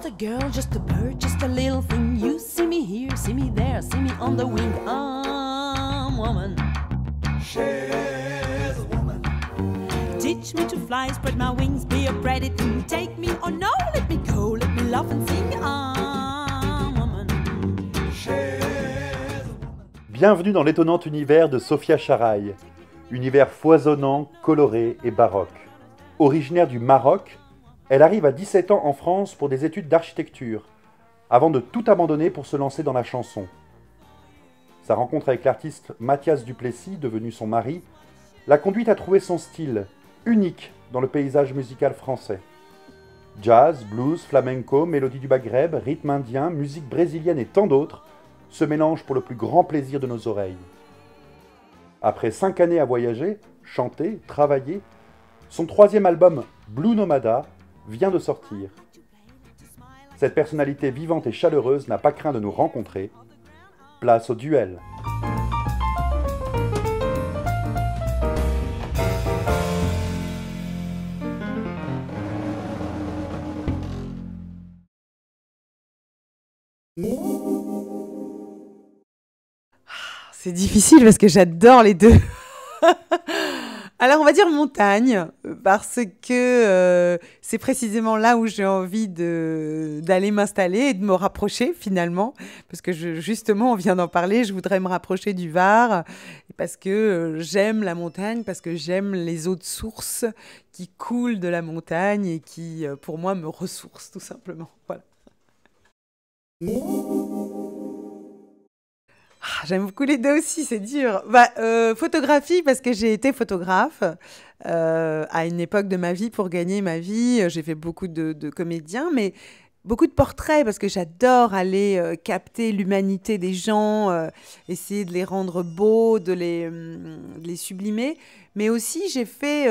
not a girl, just a bird, just a little thing. You see me here, see me there, see me on the wing. I'm woman. She's a woman. Teach me to fly, spread my wings, be a pretty thing. Take me or no, let me go, let me laugh and sing. I'm woman. She's a woman. Bienvenue dans l'étonnant univers de Sophia Charaï. Univers foisonnant, coloré et baroque. Originaire du Maroc, elle arrive à 17 ans en France pour des études d'architecture, avant de tout abandonner pour se lancer dans la chanson. Sa rencontre avec l'artiste Mathias Duplessis, devenu son mari, l'a conduite à trouver son style, unique dans le paysage musical français. Jazz, blues, flamenco, mélodie du Maghreb, rythme indien, musique brésilienne et tant d'autres se mélangent pour le plus grand plaisir de nos oreilles. Après 5 années à voyager, chanter, travailler, son troisième album, Blue Nomada, vient de sortir. Cette personnalité vivante et chaleureuse n'a pas craint de nous rencontrer. Place au duel. C'est difficile parce que j'adore les deux. Alors, on va dire montagne, parce que c'est précisément là où j'ai envie d'aller m'installer et de me rapprocher finalement. Parce que justement, on vient d'en parler, je voudrais me rapprocher du Var, parce que j'aime la montagne, parce que j'aime les eaux de source qui coulent de la montagne et qui, pour moi, me ressourcent tout simplement. Voilà. J'aime beaucoup les deux aussi, c'est dur. Photographie, parce que j'ai été photographe à une époque de ma vie pour gagner ma vie. J'ai fait beaucoup de comédiens, mais beaucoup de portraits, parce que j'adore aller capter l'humanité des gens, essayer de les rendre beaux, de les sublimer. Mais aussi, j'ai fait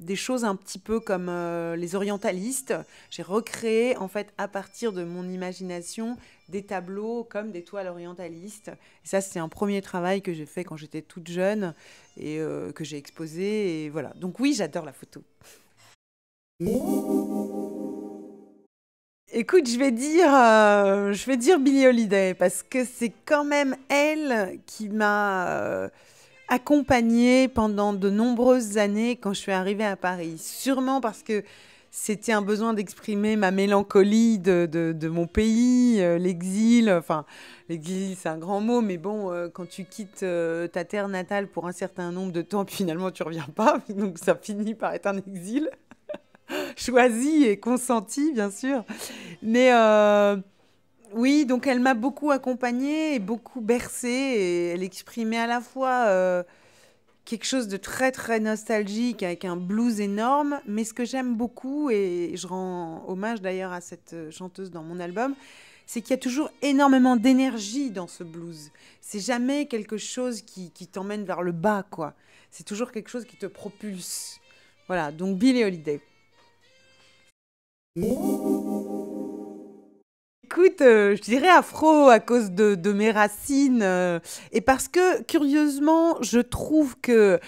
des choses un petit peu comme les orientalistes. J'ai recréé, en fait, à partir de mon imagination, des tableaux comme des toiles orientalistes. Et ça, c'est un premier travail que j'ai fait quand j'étais toute jeune et que j'ai exposé. Et voilà. Donc oui, j'adore la photo. Écoute, je vais dire Billie Holiday, parce que c'est quand même elle qui m'a accompagnée pendant de nombreuses années quand je suis arrivée à Paris. Sûrement parce que c'était un besoin d'exprimer ma mélancolie de mon pays, l'exil. Enfin, l'exil, c'est un grand mot, mais bon, quand tu quittes ta terre natale pour un certain nombre de temps, puis finalement tu reviens pas, donc ça finit par être un exil. Choisi et consenti, bien sûr. Mais oui, donc elle m'a beaucoup accompagnée et beaucoup bercée. Et elle exprimait à la fois quelque chose de très, très nostalgique avec un blues énorme. Mais ce que j'aime beaucoup, et je rends hommage d'ailleurs à cette chanteuse dans mon album, c'est qu'il y a toujours énormément d'énergie dans ce blues. C'est jamais quelque chose qui t'emmène vers le bas, quoi. C'est toujours quelque chose qui te propulse. Voilà, donc Billie Holiday. Écoute, je dirais afro à cause de mes racines et parce que, curieusement, je trouve que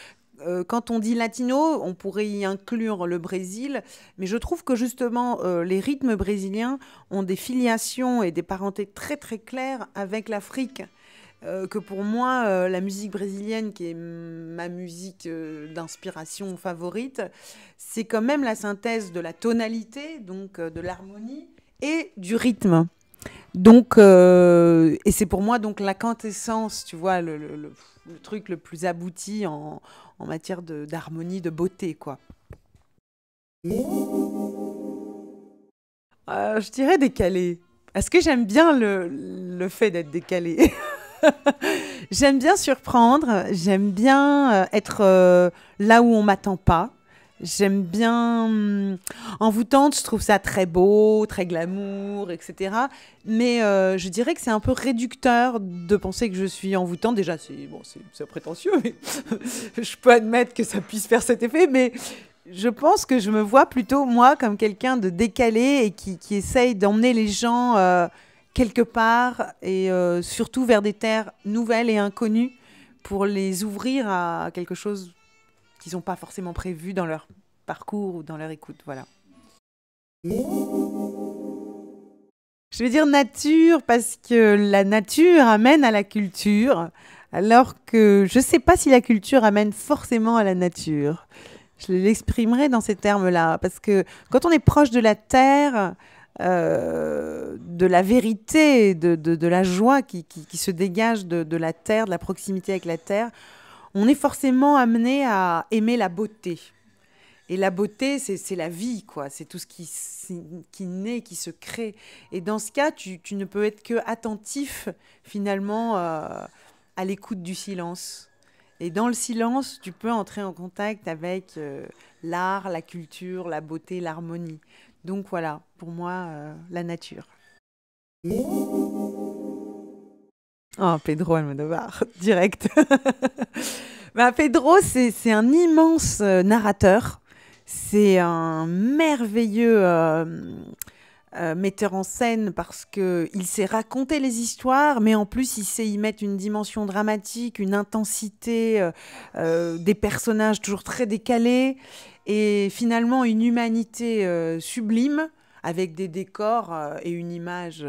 quand on dit latino, on pourrait y inclure le Brésil, mais je trouve que justement, les rythmes brésiliens ont des filiations et des parentés très très claires avec l'Afrique. Que pour moi, la musique brésilienne, qui est ma musique d'inspiration favorite, c'est quand même la synthèse de la tonalité, donc de l'harmonie, et du rythme. Donc, et c'est pour moi donc la quintessence, tu vois, le truc le plus abouti en matière d'harmonie, de beauté, quoi. Je dirais décalé. Est-ce que j'aime bien le fait d'être décalé? J'aime bien surprendre, j'aime bien être là où on m'attend pas. J'aime bien envoûtante, je trouve ça très beau, très glamour, etc. Mais je dirais que c'est un peu réducteur de penser que je suis envoûtante. Déjà, c'est prétentieux, mais je peux admettre que ça puisse faire cet effet. Mais je pense que je me vois plutôt, moi, comme quelqu'un de décalé et qui essaye d'emmener les gens quelque part et surtout vers des terres nouvelles et inconnues pour les ouvrir à quelque chose qu'ils n'ont pas forcément prévu dans leur parcours ou dans leur écoute. Voilà. Je vais dire nature parce que la nature amène à la culture, alors que je ne sais pas si la culture amène forcément à la nature. Je l'exprimerai dans ces termes-là, parce que quand on est proche de la terre, de la vérité, de la joie qui se dégage de la terre, de la proximité avec la terre, on est forcément amené à aimer la beauté. Et la beauté, c'est la vie, quoi. C'est tout ce qui naît, qui se crée. Et dans ce cas, tu ne peux être que attentif, finalement, à l'écoute du silence. Et dans le silence, tu peux entrer en contact avec l'art, la culture, la beauté, l'harmonie. Donc voilà, pour moi, la nature. Oh, Pedro Almodovar, direct. Pedro, c'est un immense narrateur. C'est un merveilleux metteur en scène parce qu'il sait raconter les histoires, mais en plus, il sait y mettre une dimension dramatique, une intensité, des personnages toujours très décalés et finalement une humanité sublime avec des décors et une image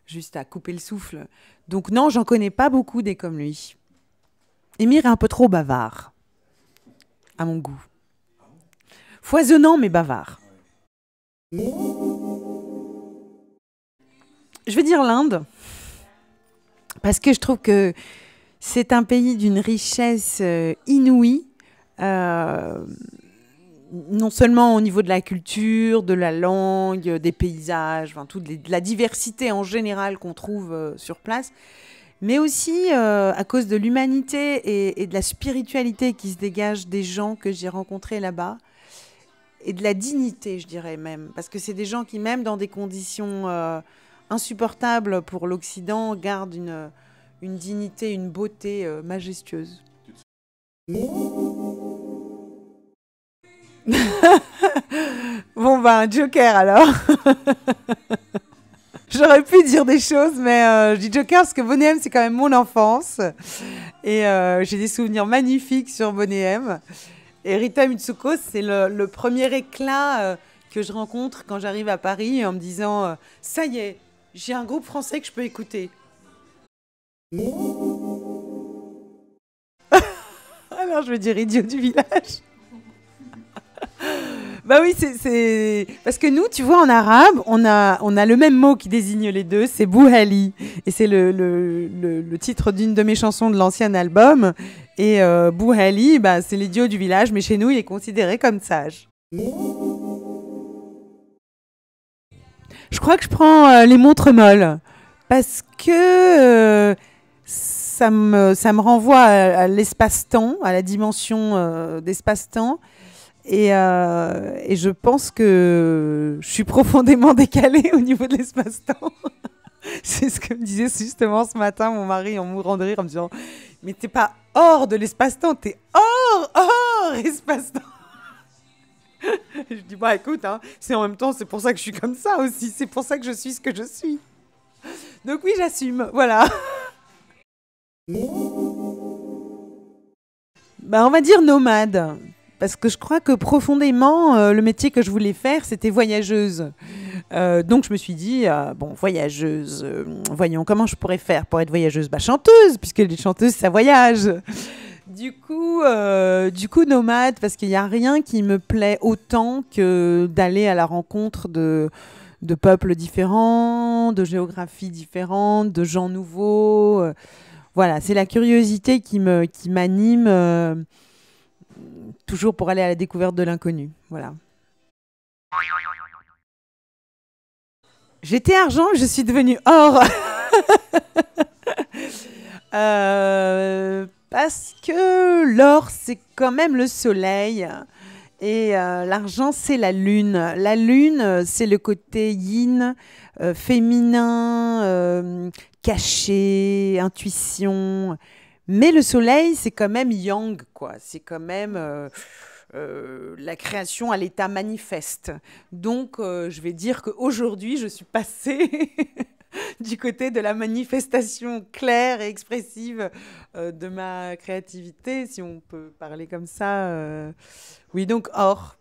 juste à couper le souffle. Donc non, j'en connais pas beaucoup des comme lui. Émir est un peu trop bavard, à mon goût. Foisonnant, mais bavard. Je vais dire l'Inde, parce que je trouve que c'est un pays d'une richesse inouïe, non seulement au niveau de la culture, de la langue, des paysages, enfin, de la diversité en général qu'on trouve sur place, mais aussi à cause de l'humanité et de la spiritualité qui se dégage des gens que j'ai rencontrés là-bas, et de la dignité, je dirais même, parce que c'est des gens qui, même dans des conditions insupportables pour l'Occident, gardent une dignité, une beauté majestueuse. Bon, Joker alors. J'aurais pu dire des choses, mais je dis Joker parce que Boney M, c'est quand même mon enfance. Et j'ai des souvenirs magnifiques sur Boney M. Et Rita Mitsuko, c'est le premier éclat que je rencontre quand j'arrive à Paris en me disant ça y est, j'ai un groupe français que je peux écouter. Alors je veux dire idiot du village. Oui, c'est parce que nous, tu vois, en arabe, on a le même mot qui désigne les deux, c'est Bouhali. Et c'est le titre d'une de mes chansons de l'ancien album. Et Bouhali, c'est l'idiot du village, mais chez nous, il est considéré comme sage. Je crois que je prends les montres molles, parce que ça me renvoie à l'espace-temps, à la dimension d'espace-temps. Et je pense que je suis profondément décalée au niveau de l'espace-temps. C'est ce que me disait justement ce matin mon mari en mourant de rire en me disant « Mais t'es pas hors de l'espace-temps, t'es hors espace-temps !» Je dis « Écoute, c'est en même temps, c'est pour ça que je suis comme ça aussi, c'est pour ça que je suis ce que je suis. » Donc oui, j'assume, voilà. On va dire nomade. Parce que je crois que profondément, le métier que je voulais faire, c'était voyageuse. Donc je me suis dit, voyageuse, voyons, comment je pourrais faire pour être voyageuse ? Chanteuse, puisque les chanteuses, ça voyage. Du coup, nomade, parce qu'il n'y a rien qui me plaît autant que d'aller à la rencontre de peuples différents, de géographies différentes, de gens nouveaux. Voilà, c'est la curiosité qui m'anime toujours pour aller à la découverte de l'inconnu. Voilà. J'étais argent, je suis devenue or. Parce que l'or, c'est quand même le soleil. Et l'argent, c'est la lune. La lune, c'est le côté yin, féminin, caché, intuition. Mais le soleil, c'est quand même yang, quoi. C'est quand même la création à l'état manifeste. Donc, je vais dire qu'aujourd'hui, je suis passée du côté de la manifestation claire et expressive de ma créativité, si on peut parler comme ça. Oui, donc or.